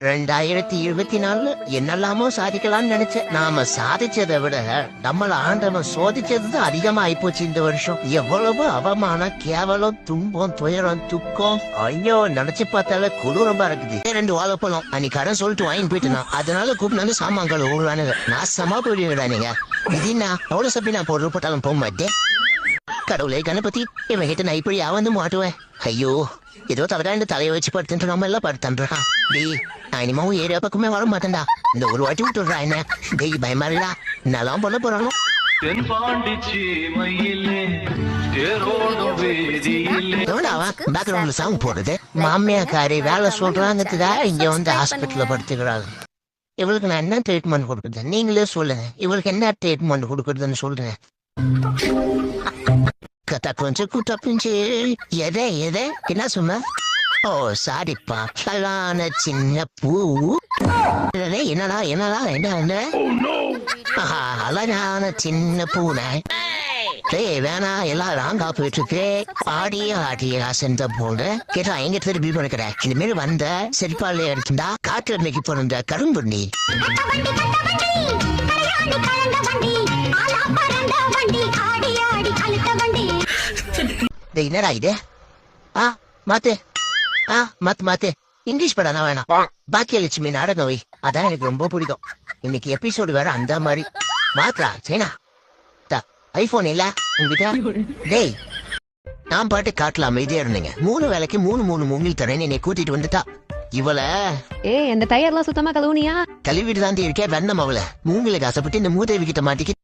2024 என்னெல்லாமோ சாதிக்கலாம்னு நினைச்சேன். நாம சாதிச்சதை விட நம்மள ஆண்டவன் சோதிச்சது அதிகமா ஆயிப்போச்சு இந்த வருஷம். எவ்வளவு அவமானம், கேவலம், துன்பம், துயரம், துக்கம். ஐயோ, நினைச்சு பார்த்தால கொடூரமா இருக்குது. 2 வாழைப்பழம் அன்னைக்கு கடன் சொல்லிட்டு வாங்கி போயிட்டு அதனால கூப்பிட்டு சாமான்கள் ஓடுவானுங்க. நாசமா போயிடுறானுங்க. இது நான் அவ்வளவு சப்பி நான் போடுற போட்டாலும் போக மாட்டேன். கடவுளே கணபதி, இவன் கிட்ட நான் இப்படி வந்து மாட்டுவேன். ஐயோ, ஏதோ தலைகாண்டு தலையை வச்சு படுத்துட்டு நம்ம எல்லாம் படுத்துறான். டேய், நான் இனிமாவும் ஏரியா பக்கமே வர மாட்டேன்டா. இந்த ஒரு வாட்டி விட்டுடுறா என்ன. டேய், பயமா இல்ல என்னெல்லாம் பண்ண போறானோ. பேக்ரவுண்ட்ல சாங் போடுறது. மாமியாக்காரி வேலை சொல்றாங்கதுக்கா இங்க வந்து ஹாஸ்பிட்டல்ல படுத்துக்கிறாங்க. இவளுக்கு நான் என்ன ட்ரீட்மெண்ட் கொடுக்குறது நீங்களே சொல்லுங்க. இவளுக்கு என்ன ட்ரீட்மெண்ட் கொடுக்குறதுன்னு சொல்லுங்க. கொஞ்சம் கூட்டப்பிஞ்சு எதை என்ன சொன்ன? ஓ சாரிப்பா, கலான சின்ன பூ. என்னடா என்ன அழகான சின்ன பூனை. வேணா எல்லாம் ராங்கா போயிட்டு இருக்கு. ஆடியா சென்ற போல கேட்டா எங்க திருப்பி பண்ணிக்கிற. இந்த மாரி வந்த செருப்பால எடுத்துட்டா காற்று அன்னைக்கு போன கரும்புண்ணி. என்னடா இது? மாத்து இங்கிலீஷ் படம் வேணாம். பாக்கியலட்சுமி நாடகம் அதான் எனக்கு ரொம்ப பிடிக்கும். இன்னைக்கு எபிசோடு வேற அந்த மாதிரி மாத்ரா. சரினா ஐபோன் இல்ல உங்ககிட்ட? டேய், நான் பாட்டு காட்டலாம் அமைதியா இருந்தீங்க. 3 வேலைக்கு 3 மூங்கில் தரேன். என்னை கூட்டிட்டு வந்துட்டா இவள. இந்த டயர்லாம் சுத்தமா கழுவுனியா? கழுவிட்டு தான் இருக்கேன். வெண்ணம் அவள மூங்கிலுக்கு ஆசைப்பட்டு இந்த மூதேவி கிட்ட மாட்டிக்கு.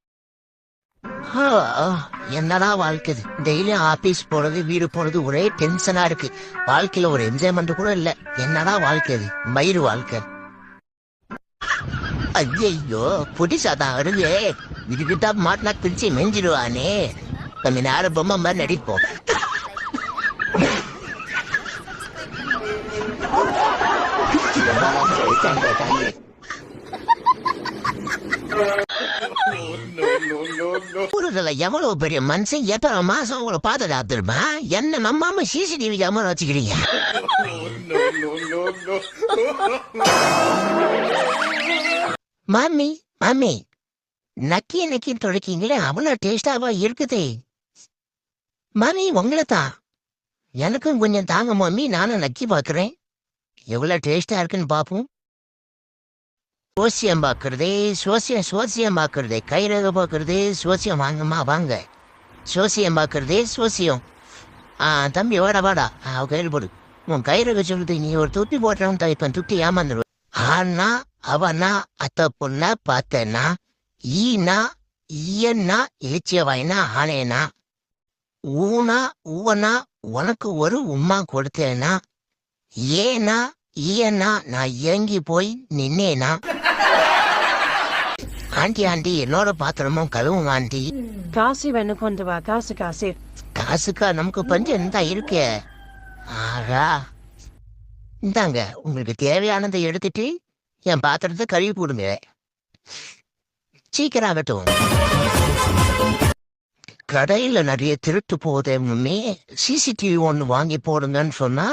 என்னடா வாழ்க்கை இது. டெய்லியும் ஆபீஸ் போறது வீடு போறது ஒரே டென்ஷனா இருக்கு. வாழ்க்கையில ஒரு என்ஜாய்மெண்ட் கூட இல்ல. என்னடா வாழ்க்கை இது, மயிறு வாழ்க்கை. ஐயோ, புடிசாதான் வருது. இதுகிட்ட மாட்டினா பிரிச்சு மெஞ்சிடுவானே. கொஞ்ச நேரம் பொம்மை மாதிரி நடிப்போம். எவ்வளவு பெரிய மனுஷன் எத்தனை மாசம் உங்களை பாதுகாத்துருமா? என்ன நம்பாம சிசிடிவி கேமரா வச்சுக்கிறீங்க. மாமி நக்கி தொடக்கீங்களே, அவ்வளவு டேஸ்டாவா இருக்குது. மாமி உங்களை தான் எனக்கும் கொஞ்சம் தாங்க மாமி. நானும் நக்கி பாக்குறேன் எவ்வளவு டேஸ்டா இருக்குன்னு பாப்போம். சோசியம் பார்க்கறதே சோசியம் பார்க்கறதே கைரக பார்க்கறதே சோசியம். வாங்கம்மா வாங்க. சோசியம் பார்க்கறதே சோசியம். தம்பி வாடா கையில் போடு. உன் கைரக சொல்லுது. நீ ஒரு துட்டி போட்டுறவன் இப்ப துட்டி ஏமாந்துருவ. ஆனா அவனா அத்த பொண்ண பார்த்தேன்னா ஈனா ஈயன்னா இழிச்சிய வாயினா ஆனேனா ஊனா உனக்கு ஒரு உம்மா கொடுத்தேனா ஏனா ஈயன்னா நான் இறங்கி போய் நின்னேனா. ஆண்டி என்னோட பாத்திரமும் கழுவும் ஆண்டி. காசு வேணும், கொண்டு வா. காசுக்கா? நமக்கு பஞ்சம் தான் இருக்கே. ஆகா, இந்தாங்க உங்களுக்கு தேவையானதை எடுத்துட்டு என் பாத்திரத்தை கழுவி போடுங்க. சீக்கிரம் ஆகட்டும். கடையில நிறைய திருட்டு போதே. சிசிடிவி ஒண்ணு வாங்கி போடுங்கன்னு சொன்னா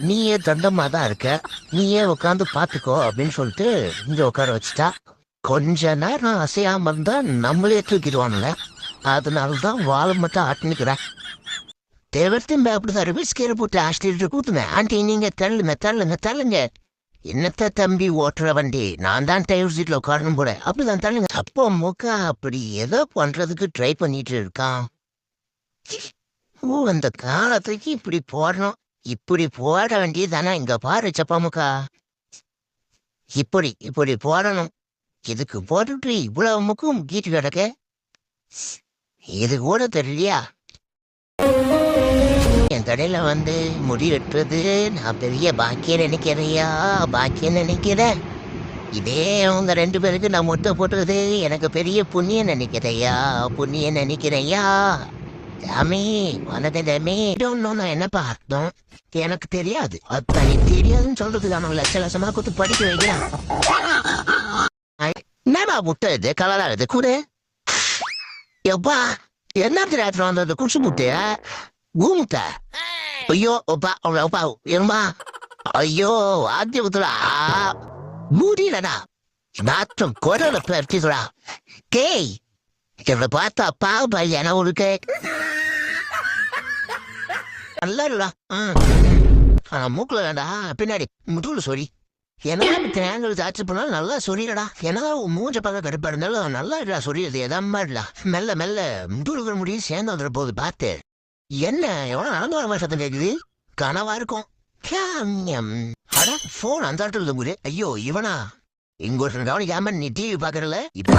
நீயே தண்டமா தான் இருக்க, நீயே உட்காந்து பாத்துக்கோ அப்படின்னு சொல்லிட்டு இங்க உட்கார வச்சுட்டா. கொஞ்ச நேரம் அசையாம இருந்தா நம்மளே தூக்கிடுவானுங்க. அதனாலதான் வாழை மட்டும் ஆட்டினுக்கிறேன். தேவர்த்தையும் அப்படிதான் ரிவர்ஸ் கீரை போட்டு ஆஸ்டிட்டு கூத்துனேன். ஆண்டி நீங்க தள்ளுங்க. என்னத்த தம்பி ஓட்டுற வண்டி, நான் தான் டிரைவர் சீட்ல உட்காரணும் போல. அப்படிதான் தள்ளுங்க. அப்போ முக்கா அப்படி ஏதோ பண்றதுக்கு ட்ரை பண்ணிட்டு இருக்கான். அந்த காலத்துக்கு இப்படி போடணும். இப்படி போட வேண்டியதானா? இங்க பாரு சப்பாமுக்கா, இப்படி போடணும். இதுக்கு போட்டுட்டு இவ்வளவு முக்கும் கீட்டு கிடக்க. இது கூட தெரியலையா? என் கடையில வந்து முடி வெட்டுறது நான் பெரிய பாக்கியம் நினைக்கிறேன். இதே அவங்க 2 பேருக்கு நான் மொட்டை போட்டுறது எனக்கு பெரிய புண்ணியம் நினைக்கிறேயா. ஜாமி வணக்கம் ஜாமி. நான் என்னப்பா அர்த்தம் எனக்கு தெரியாது. அப்படி தெரியாதுன்னு சொல்றதுக்கு அவன் லட்சமா கொடுத்து படிக்க வைக்கிறான். என்னப்பா முட்டை இது கலரா இது கூட? எப்பா என்ன வந்தது குடிச்சு முட்டைய ஊமுட்ட. ஐயோ ஒப்பா இருமா ஐயோ ஆத்தி ஊத்துடா முடியலடா நாற்றம் குரல பெருத்திதுடா கேய் இவளை பார்த்தா பாவ பையன உனக்கு நல்லா இருடா மூக்குல வேண்டா பின்னாடி முதுகுல சொறி என்ன தேங்காய் தாச்சு பண்ணாலும் நல்லா சொரியடா ஏன்னா மூஞ்ச பார்க்க கடுப்பா இருந்தாலும் நல்லா இருடா சொரியது எதாம இருடா மெல்ல மெல்ல முதுகுல முடியும் சேர்ந்து வந்துட போகுது பார்த்து என்ன எவ்வளவு நடந்து வர மாதிரி சத்தம் கேக்குது கனவா இருக்கும் போன் அந்த ஆட்டில் இருக்குது ஐயோ இவனா இங்க ஒரு கவனிக்காம நீ டிவி பாக்குறல இப்ப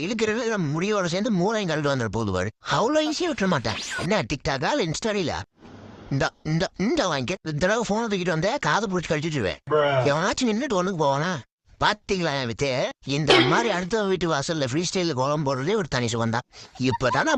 இழுக்கிறது முடியோட சேர்ந்து மூளையும் கழுட்டு வந்துட போகுது பாரு அவ்வளவு ஈஸியா விட்டுற மாட்டேன் என்ன டிக்டாக்கா இல்ல இன்ஸ்டாடிலா இந்த வாங்கிக்க இந்த தடவை போனை தூக்கிட்டு வந்த காதை பிடிச்சி கழிச்சுட்டுருவேன் எவனாச்சும் நின்றுட்டு ஒண்ணுக்கு போவானா பாத்தீங்களா என் வித்து இந்த மாதிரி அடுத்த வீட்டு வாசல்ல ஃப்ரீ ஸ்டைல கோலம் போடுறதே ஒரு தனி சுகம் தான் இப்பதான்